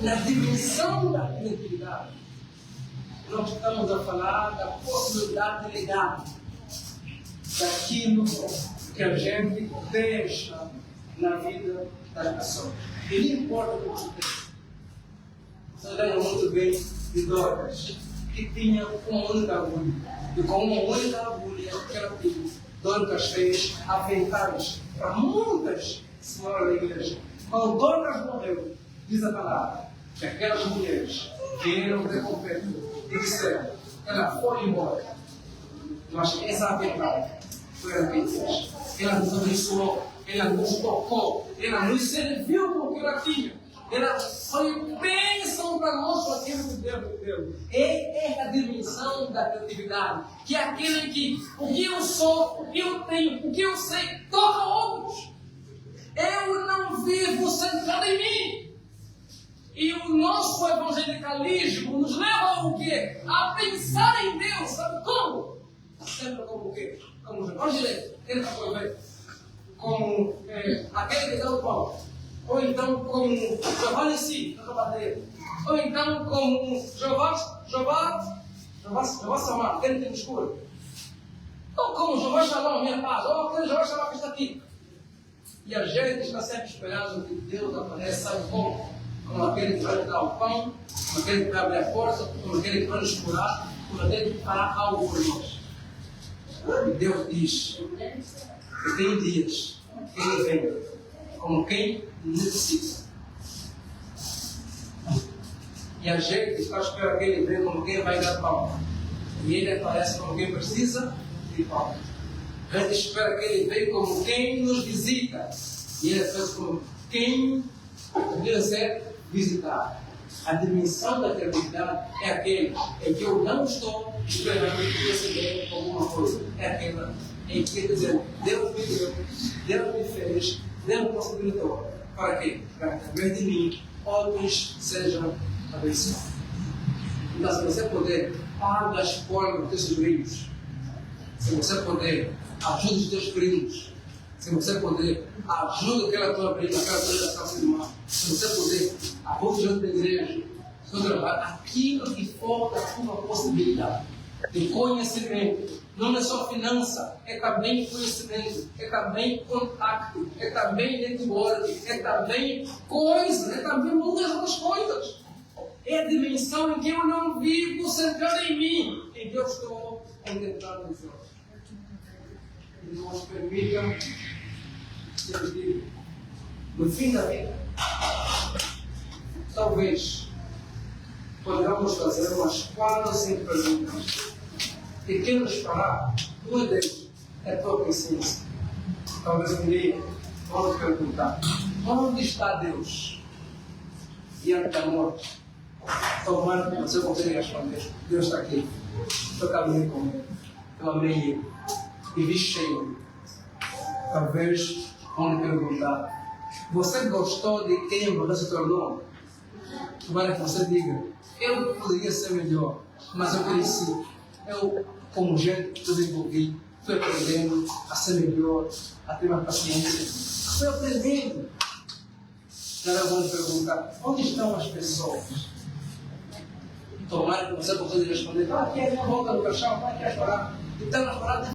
Na dimensão da criatividade, nós estamos a falar da possibilidade de legado, daquilo que a gente deixa na vida das pessoas. E não importa o que você tem. Você lembra muito bem de Dorcas, que tinha uma única agulha. E com uma única agulha que ela tinha, Dorcas fez aventais para muitas senhoras da igreja. Quando Dorcas morreu, diz a palavra, que aquelas mulheres vieram de completo e disseram, ela foi embora. Mas essa avental foi a que fez. Ela nos abençoou, ela nos tocou, ela nos serviu com o que ela tinha. Ela foi bênção para nós com aquilo que Deus nos deu. É a dimensão da criatividade, que é aquele que o que eu sou, o que eu tenho, o que eu sei, toca outros. Eu não vivo centrado em mim. E o nosso evangelicalismo nos leva ao quê? A pensar em Deus, sabe como? Sempre como o quê? Como os evangélicos, ele está por ver. Como aquele que dá o pão. Ou então como Jeová em si, na cabadeira. Ou então como Jeová Samar, aquele que tem escuro. Ou como Jeová Shalom, minha paz. Ou aquele Jeová Shalom que está aqui. E a gente está sempre esperando que Deus apareça, sabe como? Como aquele que vai dar o pão, como aquele que vai abrir a porta, como aquele que vai nos curar, como aquele que fará algo por nós. E Deus diz que tem dias que Ele vem como quem necessita. E a gente está esperando que Ele venha como quem vai dar pão. E Ele aparece como quem precisa de pão. A gente espera que Ele venha como quem nos visita. E Ele faz como quem devia ser visitado. A dimensão da criatividade é aquele em que eu não estou esperando que receber alguma coisa. É aquela em que dizer, Deus me deu, Deus me fez, Deus me possibilitou. Para quê? Para que através de mim outros sejam abençoados. Então, se você puder, paga a escola dos teus sobrinhos. Se você puder, ajude os teus primos. Se você puder, ajuda aquela tua prima, aquela tua irmã. Se você puder, ajude junto da igreja. Aquilo que for da tua possibilidade de conhecimento. Não é só finança, é também conhecimento, é também contato, é também network, é também coisa, é também muitas outras coisas. É a dimensão em que eu não vivo centrado em mim, em que eu estou contemplando os outros. Irmãos, permitam que eu diga, no fim da vida, talvez podemos fazer umas 4 ou 5 perguntas. E quem nos fará, uma delas, é a tua consciência. Talvez um dia vamos perguntar: onde está Deus diante da morte? Tomara que você consiga responder: Deus está aqui. Eu caminhei com Ele, eu amei Ele e vi cheio. Talvez vamos perguntar: você gostou de quem você se tornou? Tomara que você diga: eu poderia ser melhor, mas eu cresci. Eu, como gente, desenvolvi. Fui aprendendo a ser melhor, a ter mais paciência. Fui aprendendo. Agora vamos perguntar: onde estão as pessoas? Tomara que você consiga responder: aqui é a minha volta no caixão, aqui é a chorar. Então, na parada